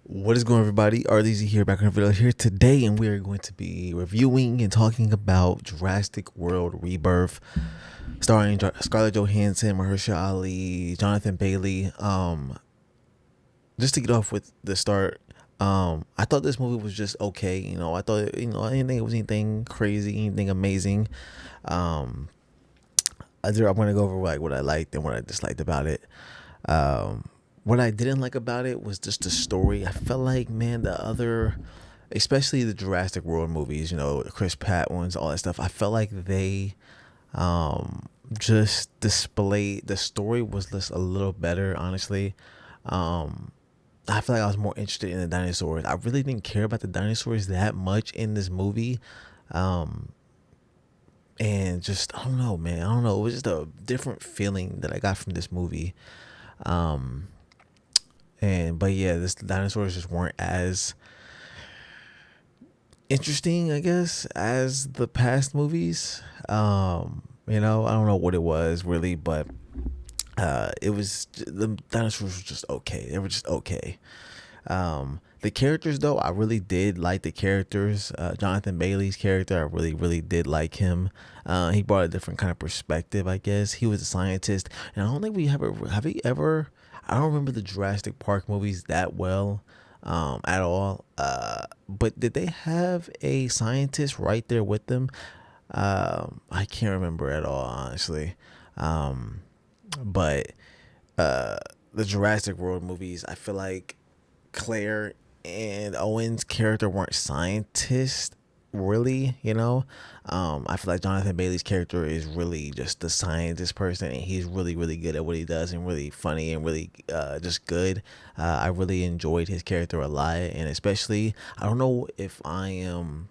What is going on, everybody? RDZ here, back on the video here today, and we are going to be reviewing and talking about Jurassic World Rebirth, starring Scarlett Johansson, Mahershala Ali, Jonathan Bailey. Just to get off with the start, I thought this movie was just okay. I thought I didn't think it was anything crazy, anything amazing. Um, I'm going to go over like what I liked and what I disliked about it. Um, what I didn't like about it was just the story. I felt like, man, especially the Jurassic World movies, Chris Pratt ones, all that stuff. I felt like they just displayed the story was just a little better, honestly. Um, I feel like I was more interested in the dinosaurs. I really didn't care about the dinosaurs that much in this movie. Um, and just, I don't know, man. I don't know. It was just a different feeling that I got from this movie. Um, but yeah, this dinosaurs just weren't as interesting, I guess, as the past movies. I don't know what it was really, but the dinosaurs were just okay. They were just okay. The characters though, I really did like the characters. Jonathan Bailey's character, I really did like him. He brought a different kind of perspective, I guess. He was a scientist, and I don't think we have we ever. I don't remember the Jurassic Park movies that well, at all. But did they have a scientist right there with them? I can't remember at all, honestly. Um, but uh, the Jurassic World movies, I feel like Claire and Owen's character weren't scientists, really. I feel like Jonathan Bailey's character is really just the scientist person, and he's really good at what he does, and really funny, and really just good. I really enjoyed his character a lot, and especially, I don't know if I am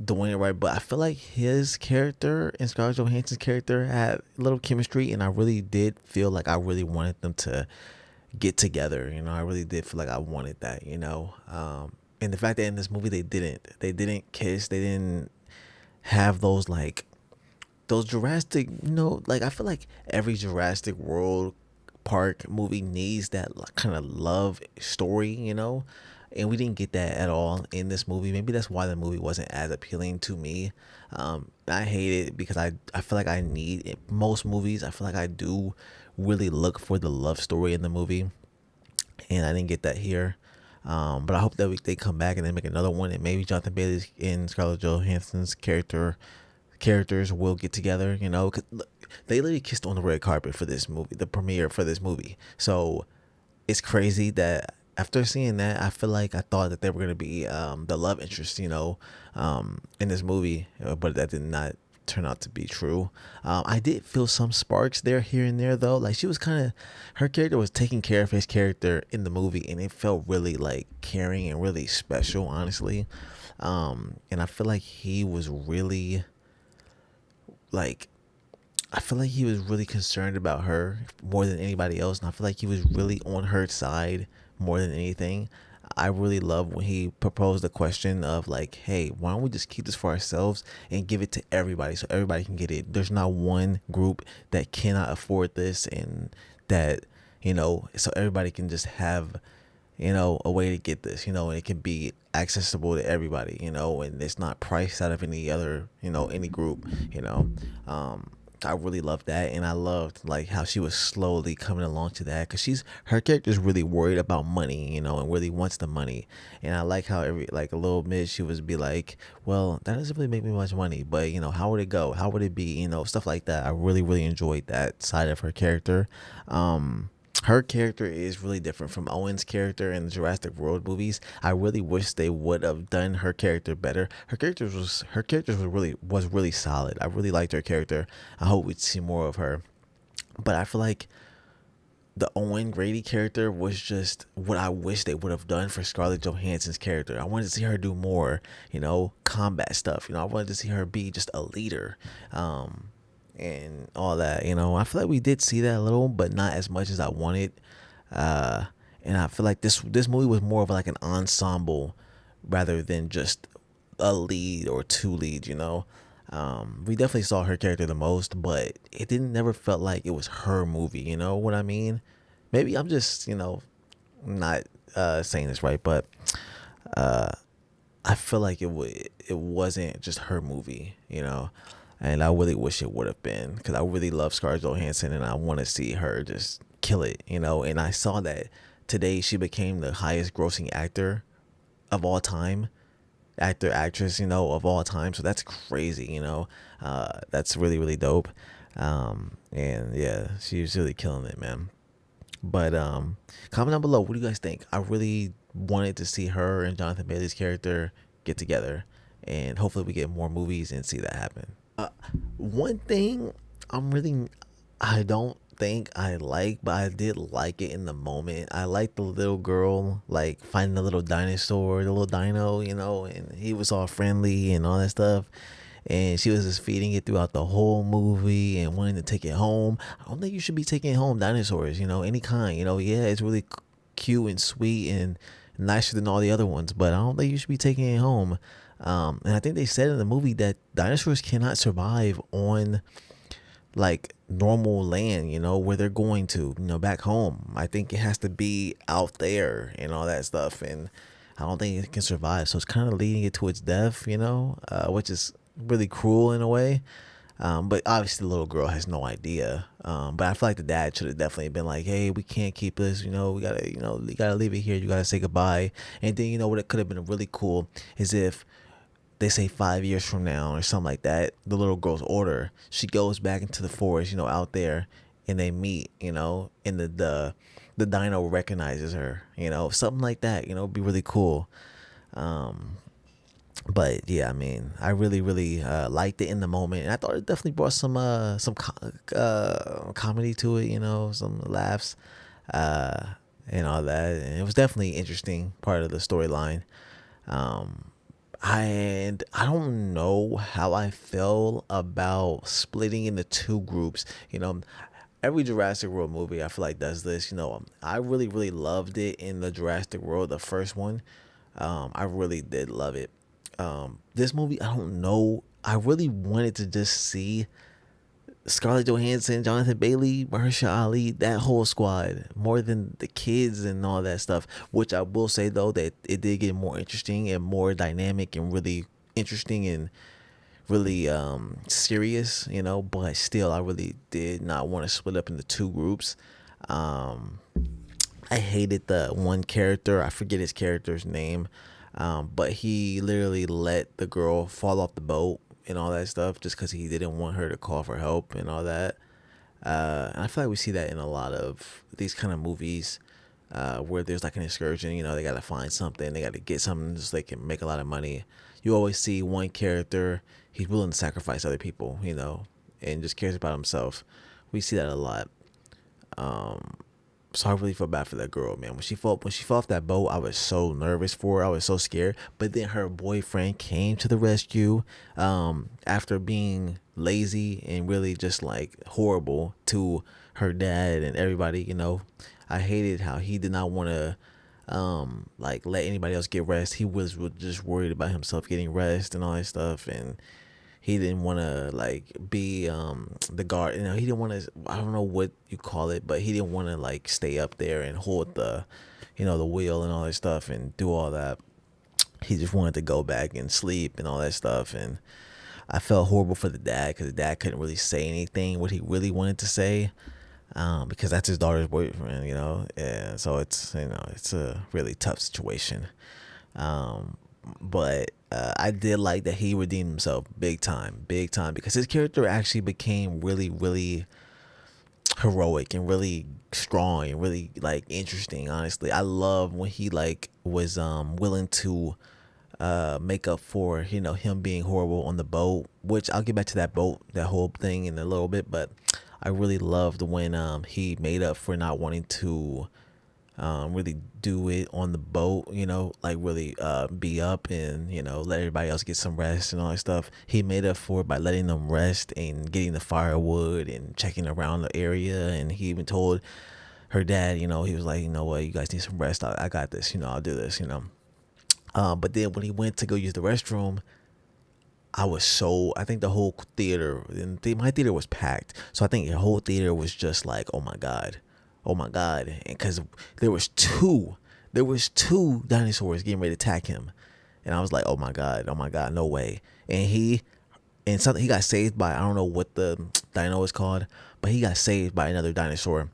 doing it right, but I feel like his character and Scarlett Johansson's character had a little chemistry, and I really did feel like I really wanted them to get together. I really did feel like I wanted that. And the fact that in this movie they didn't kiss, they didn't have those like those Jurassic. Like, I feel like every Jurassic World Park movie needs that kind of love story. And we didn't get that at all in this movie. Maybe that's why the movie wasn't as appealing to me. I hate it because I feel like I need it. Most movies, I feel like I do really look for the love story in the movie, and I didn't get that here. But I hope that they come back and they make another one, and maybe Jonathan Bailey's and Scarlett Johansson's characters will get together. 'Cause look, they literally kissed on the red carpet for this movie, the premiere for this movie. So it's crazy that after seeing that, I feel like I thought that they were gonna be the love interest, in this movie, but that did not turn out to be true. I did feel some sparks there, here and there, though. Like, she was her character was taking care of his character in the movie, and it felt really like caring and really special, honestly. And I feel like he was really like I feel like he was really concerned about her more than anybody else, and I feel like he was really on her side more than anything. I really love when he proposed the question of like, "Hey, why don't we just keep this for ourselves and give it to everybody so everybody can get it? There's not one group that cannot afford this, and that so everybody can just have." A way to get this, and it can be accessible to everybody, and it's not priced out of any other, any group, you know. Um, I really loved that, and I loved like how she was slowly coming along to that, because her character is really worried about money, and really wants the money. And I like how every like a little bit she was be like, well, that doesn't really make me much money, but how would it go? How would it be? Stuff like that. I really enjoyed that side of her character. Her character is really different from Owen's character in the Jurassic World movies. I really wish they would have done her character better. Her character was really solid. I really liked her character. I hope we'd see more of her. But I feel like the Owen Grady character was just what I wish they would have done for Scarlett Johansson's character. I wanted to see her do more, combat stuff. I wanted to see her be just a leader. And all that. I feel like we did see that a little, but not as much as I wanted. Uh, and I feel like this movie was more of like an ensemble rather than just a lead or two leads. We definitely saw her character the most, but it didn't never felt like it was her movie. You know what I mean? Maybe I'm just not saying this right, but I feel like it wasn't just her movie, you know, and I really wish it would have been, because I really love Scarlett Johansson and I want to see her just kill it, you know. And I saw that today she became the highest grossing actor of all time, actor actress, you know, of all time. So that's crazy, you know. That's really really dope. And yeah, she was really killing it, man. But comment down below, what do you guys think? I really wanted to see her and Jonathan Bailey's character get together, and hopefully we get more movies and see that happen. One thing I don't think I like, but I did like it in the moment. I like the little girl like finding the little dinosaur, the little dino, you know, and he was all friendly and all that stuff. And she was just feeding it throughout the whole movie and wanting to take it home. I don't think you should be taking home dinosaurs, you know, any kind. You know, yeah, it's really cute and sweet and nicer than all the other ones, but I don't think you should be taking it home. And I think they said in the movie that dinosaurs cannot survive on like normal land, you know, where they're going to, you know, back home. I think it has to be out there and all that stuff. And I don't think it can survive. So it's kind of leading it to its death, you know, which is really cruel in a way. But obviously the little girl has no idea. But I feel like the dad should have definitely been like, hey, we can't keep this, you know, we gotta, you know, you gotta leave it here. You gotta say goodbye. And then, you know, what it could have been really cool is if they say 5 years from now or something like that, the little girl's order, she goes back into the forest, you know, out there, and they meet, you know, and the dino recognizes her, you know, something like that, you know, it'd be really cool. But yeah, I mean, I really really liked it in the moment, and I thought it definitely brought some comedy to it, you know, some laughs, uh and all that, and it was definitely interesting part of the storyline. And I don't know how I feel about splitting into two groups. You know, every Jurassic World movie I feel like does this. You know, I really really loved it in the Jurassic World, the first one. I really did love it. This movie, I don't know. I really wanted to just see Scarlett Johansson, Jonathan Bailey, Mahershala Ali, that whole squad, more than the kids and all that stuff. Which I will say though that it did get more interesting and more dynamic and really interesting and really serious, you know. But still, I really did not want to split up into two groups. Um, I hated the one character. I forget his character's name, but he literally let the girl fall off the boat and all that stuff just because he didn't want her to call for help and all that. And I feel like we see that in a lot of these kind of movies, where there's like an excursion. You know, they got to find something, they got to get something just so they can make a lot of money. You always see one character, he's willing to sacrifice other people, you know, and just cares about himself. We see that a lot. So I really feel bad for that girl, man. When she fell off that boat, I was so nervous for her. I was so scared. But then her boyfriend came to the rescue, after being lazy and really just like horrible to her dad and everybody. You know, I hated how he did not want to like let anybody else get rest. He was just worried about himself getting rest and all that stuff, and he didn't want to like be the guard, you know. He didn't want to, I don't know what you call it, but he didn't want to like stay up there and hold the, you know, the wheel and all that stuff and do all that. He just wanted to go back and sleep and all that stuff. And I felt horrible for the dad, because the dad couldn't really say anything what he really wanted to say, because that's his daughter's boyfriend, you know. And so it's, you know, it's a really tough situation. But I did like that he redeemed himself big time, because his character actually became really really heroic and really strong and really like interesting. Honestly, I love when he like was willing to make up for, you know, him being horrible on the boat, which I'll get back to that whole thing in a little bit. But I really loved when he made up for not wanting to really do it on the boat, you know, like really be up and, you know, let everybody else get some rest and all that stuff. He made up for it by letting them rest and getting the firewood and checking around the area. And he even told her dad, you know, he was like, you know what, you guys need some rest. I got this, you know, I'll do this, you know. But then when he went to go use the restroom, I think the whole theater, my theater was packed. So I think the whole theater was just like, oh my God. And because there was two there was two dinosaurs getting ready to attack him, and I was like, oh my god, no way. And something, he got saved by, I don't know what the dino is called, but he got saved by another dinosaur,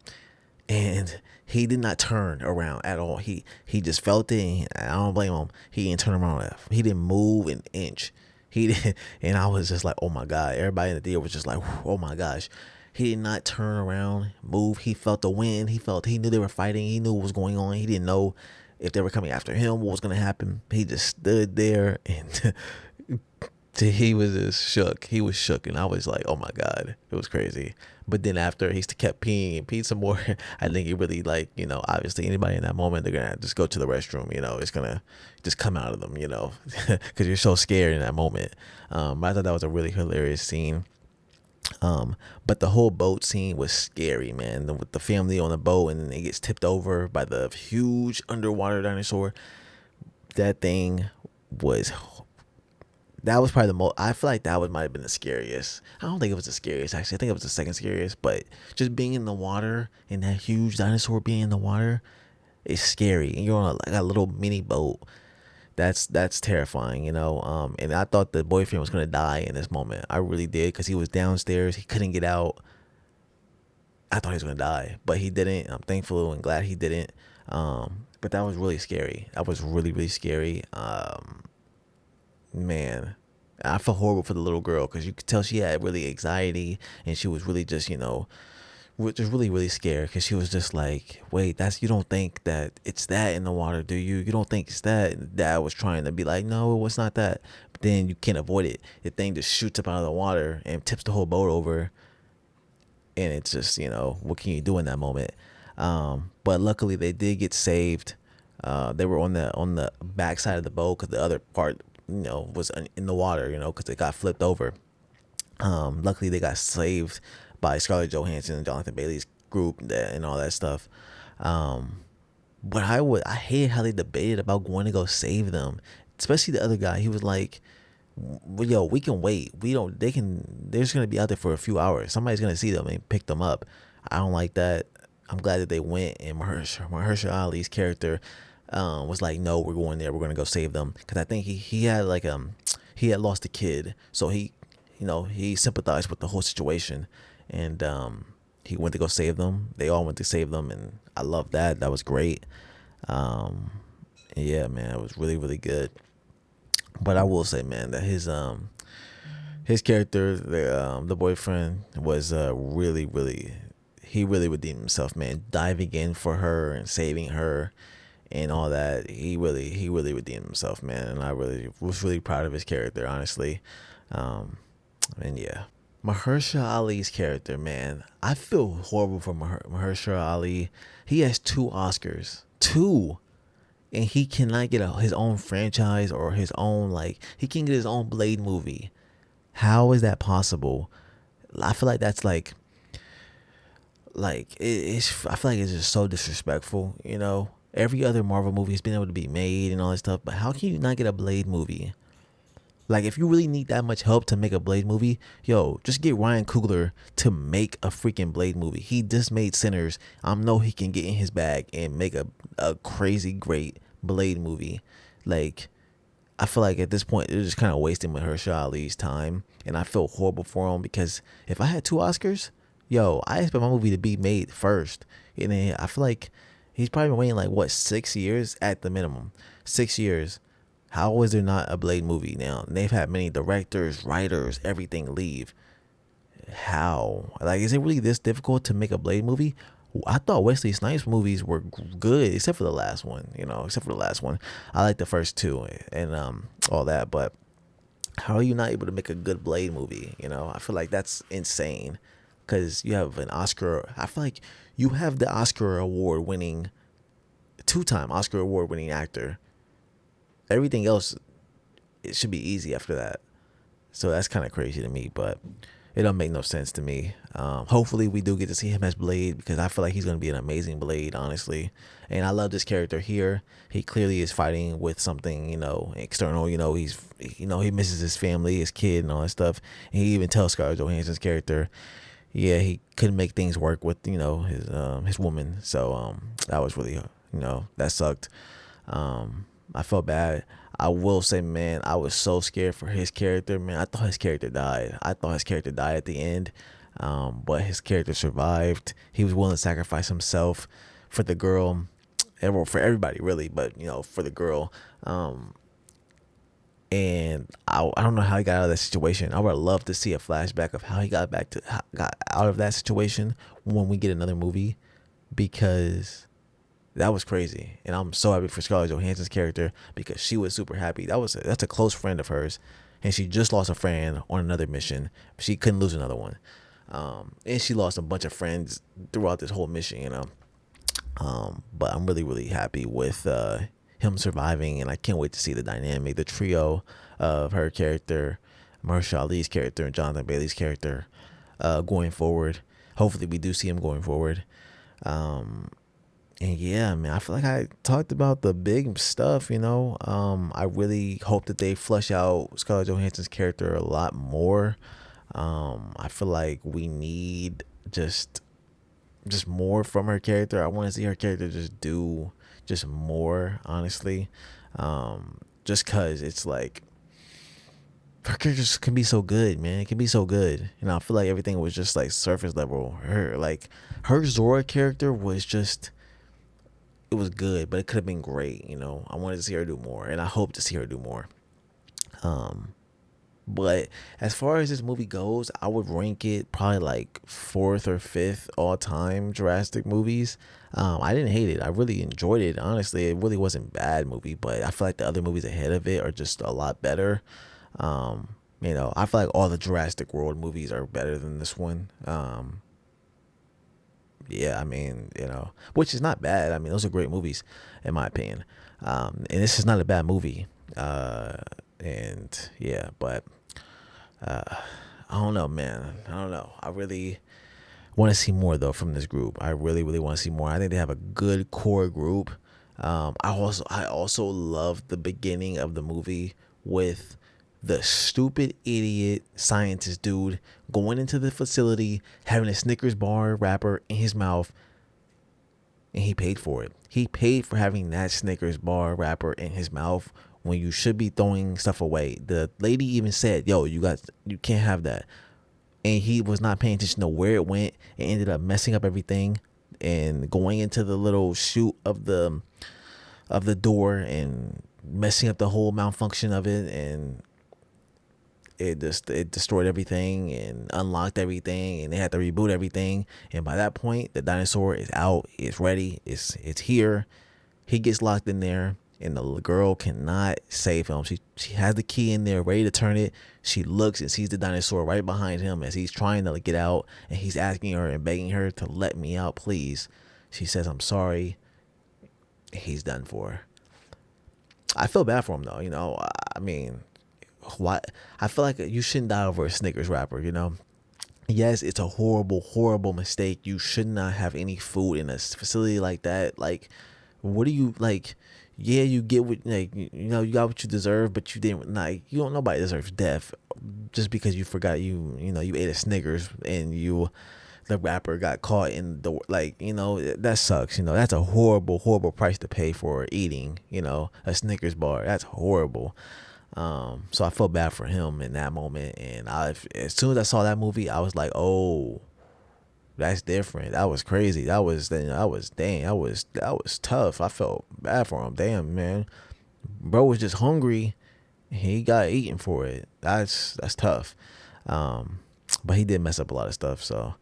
and he did not turn around at all. He just felt it. And I don't blame him. He didn't turn around. He didn't move an inch. He did, and I was just like, oh my god. Everybody in the theater was just like, oh my gosh. He did not turn around, move. He felt the wind. He knew they were fighting. He knew what was going on. He didn't know if they were coming after him, what was going to happen. He just stood there, and he was just shook. He was shook, and I was like, oh my god, it was crazy. But then after, he kept peeing and peed some more. I think he really, like, obviously anybody in that moment, they're gonna just go to the restroom. It's gonna just come out of them, because you're so scared in that moment. But I thought that was a really hilarious scene. But the whole boat scene was scary, man. With the family on the boat, and then it gets tipped over by the huge underwater dinosaur. That thing was probably the most. I feel like might have been the scariest. I don't think it was the scariest, actually. I think it was the second scariest. But just being in the water and that huge dinosaur being in the water is scary. And you're on a little mini boat. That's terrifying, and I thought the boyfriend was gonna die in this moment. I really did, because he was downstairs. He couldn't get out. I thought he was gonna die, but he didn't. I'm thankful and glad he didn't. But that was really scary. That was really, really scary. Man, I felt horrible for the little girl, because you could tell she had really anxiety, and she was really just just really, really scared, because she was just like, wait, you don't think that it's that in the water, do you? You don't think it's that? Dad was trying to be like, no, it's not that. But then you can't avoid it. The thing just shoots up out of the water and tips the whole boat over. And it's just, what can you do in that moment? But luckily they did get saved. They were on the back side of the boat, because the other part, was in the water, because it got flipped over. Luckily they got saved by Scarlett Johansson and Jonathan Bailey's group and all that stuff. But I hated how they debated about going to go save them, especially the other guy. He was like, well, yo, we can wait. They're just going to be out there for a few hours. Somebody's going to see them and pick them up. I don't like that. I'm glad that they went, and Mahershala Ali's character was like, no, we're going there. We're going to go save them. Because I think he had he had lost a kid. So he sympathized with the whole situation. And he went to go save them. They all went to save them, and I love that. That was great. Yeah, man, it was really, really good. But I will say, man, that his character, the boyfriend, was really, really, he really redeemed himself, man. Diving in for her and saving her and all that. He really redeemed himself, man. And I really was really proud of his character, honestly. And yeah. Mahershala Ali's character, man, I feel horrible for Mahershala Ali. He has 2 Oscars, 2, and he cannot get his own franchise or his own, he can get his own Blade movie. How is that possible? I feel like that's I feel like it's just so disrespectful. Every other Marvel movie has been able to be made and all that stuff, but how can you not get a Blade movie? If you really need that much help to make a Blade movie, yo, just get Ryan Coogler to make a freaking Blade movie. He just made Sinners. I know he can get in his bag and make a crazy great Blade movie. I feel like at this point, they're just kind of wasting Mahershala Ali's time. And I feel horrible for him, because if I had 2 Oscars, yo, I expect my movie to be made first. And then I feel like he's probably been waiting 6 years at the minimum. 6 years. How is there not a Blade movie now? And they've had many directors, writers, everything leave. How? Is it really this difficult to make a Blade movie? I thought Wesley Snipes movies were good, except for the last one. I like the first 2 and all that. But how are you not able to make a good Blade movie? I feel like that's insane, because you have an Oscar. I feel like you have the Oscar award winning, 2-time Oscar award winning actor. Everything else, it should be easy after that. So that's kind of crazy to me, but it don't make no sense to me. Hopefully we do get to see him as Blade, because I feel like he's going to be an amazing Blade, honestly. And I love this character here. He clearly is fighting with something, external. He misses his family, his kid, and all that stuff. And he even tells Scarlett Johansson's character, yeah, he couldn't make things work with, his woman. So that was really that sucked. I felt bad. I will say, man, I was so scared for his character, man. I thought his character died. I thought his character died at the end, but his character survived. He was willing to sacrifice himself for the girl, and for everybody really, but for the girl. And I don't know how he got out of that situation. I would love to see a flashback of how he got out of that situation when we get another movie, because that was crazy. And I'm so happy for Scarlett Johansson's character, because she was super happy. That's a close friend of hers, and she just lost a friend on another mission. She couldn't lose another one, and she lost a bunch of friends throughout this whole mission. But I'm really, really happy with him surviving, and I can't wait to see the dynamic, the trio of her character, Mahershala Ali's character, and Jonathan Bailey's character going forward. Hopefully we do see him going forward. And yeah, man, I feel like I talked about the big stuff. I really hope that they flesh out Scarlett Johansson's character a lot more. I feel like we need just more from her character. I want to see her character just do just more, honestly. Just cause it's like her characters can be so good, man. It can be so good. I feel like everything was just like surface level. Her Zora character was just, it was good, but it could have been great. I wanted to see her do more, and I hope to see her do more. But as far as this movie goes, I would rank it probably like 4th or 5th all time Jurassic movies. I didn't hate it. I really enjoyed it. Honestly, it really wasn't a bad movie, but I feel like the other movies ahead of it are just a lot better. I feel like all the Jurassic World movies are better than this one. Yeah, I mean, which is not bad. I mean, those are great movies, in my opinion. And this is not a bad movie. And yeah, but I don't know, man. I don't know. I really want to see more though from this group. I really, really want to see more. I think they have a good core group. I also love the beginning of the movie with the stupid idiot scientist dude going into the facility, having a Snickers bar wrapper in his mouth, and he paid for it. He paid for having that Snickers bar wrapper in his mouth when you should be throwing stuff away. The lady even said, "Yo, you can't have that," and he was not paying attention to where it went, and ended up messing up everything and going into the little chute of the door and messing up the whole malfunction of it, and it destroyed everything and unlocked everything, and they had to reboot everything. And by that point, the dinosaur is out, it's ready, it's here. He gets locked in there, and the girl cannot save him. She has the key in there ready to turn it. She looks and sees the dinosaur right behind him as he's trying to get out, and he's asking her and begging her to let me out, please. She says, "I'm sorry." He's done for. I feel bad for him though. I mean, why? I feel like you shouldn't die over a Snickers wrapper. Yes, it's a horrible, horrible mistake. You should not have any food in a facility like that. Like, what do you like? Yeah, you get what you got what you deserve, but you didn't. You don't. Nobody deserves death just because you forgot you ate a Snickers and the wrapper got caught in the that sucks. That's a horrible, horrible price to pay for eating a Snickers bar. That's horrible. So I felt bad for him in that moment, and as soon as I saw that movie, I was like, oh, that's different. That was crazy. That was tough. I felt bad for him. Damn, man, bro was just hungry. He got eaten for it. That's tough. But he did mess up a lot of stuff, so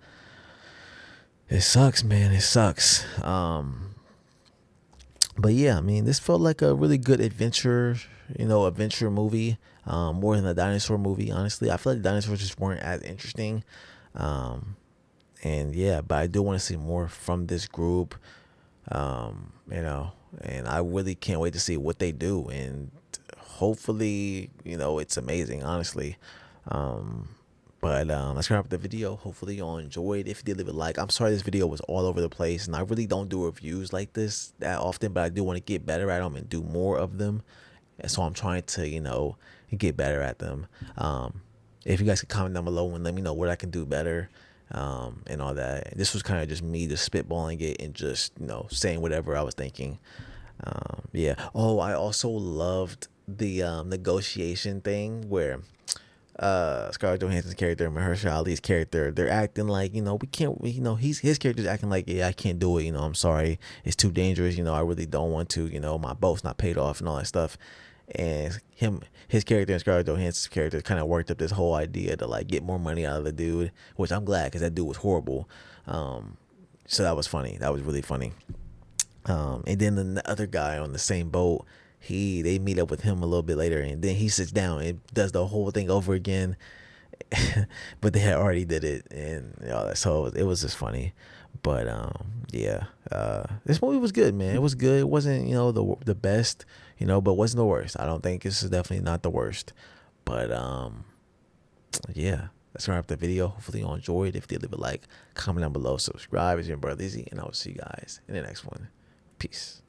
it sucks, man. It sucks. But yeah, I mean, this felt like a really good adventure movie, more than a dinosaur movie. Honestly, I feel like the dinosaurs just weren't as interesting. And yeah, but I do want to see more from this group. And I really can't wait to see what they do, and hopefully, it's amazing, honestly. But let's wrap up the video. Hopefully y'all enjoyed. If you did, leave a like. I'm sorry this video was all over the place, and I really don't do reviews like this that often, but I do want to get better at them and do more of them. And so I'm trying to, get better at them. If you guys could comment down below and let me know what I can do better. and all that. This was kind of just me just spitballing it and just, you know, saying whatever I was thinking. Yeah. Oh, I also loved the negotiation thing where Scarlett Johansson's character and Mahershala Ali's character, they're acting like, you know, we can't, you know, his character's acting like, yeah, I can't do it, you know, I'm sorry, it's too dangerous, you know, I really don't want to, you know, my boat's not paid off and all that stuff. And his character and Scarlett Johansson's character kind of worked up this whole idea to like get more money out of the dude, which I'm glad because that dude was horrible. So that was funny. That was really funny. And then the other guy on the same boat, they meet up with him a little bit later, and then he sits down and does the whole thing over again. But they had already did it, and you know, so it was just funny. But yeah, this movie was good, man. It was good. It wasn't, you know, the best, you know, but wasn't the worst. I don't think this is definitely not the worst. But yeah, that's gonna wrap the video. Hopefully you all enjoyed. If you did, leave a like, comment down below, subscribe. It's your brother Izzy, and I will see you guys in the next one. Peace.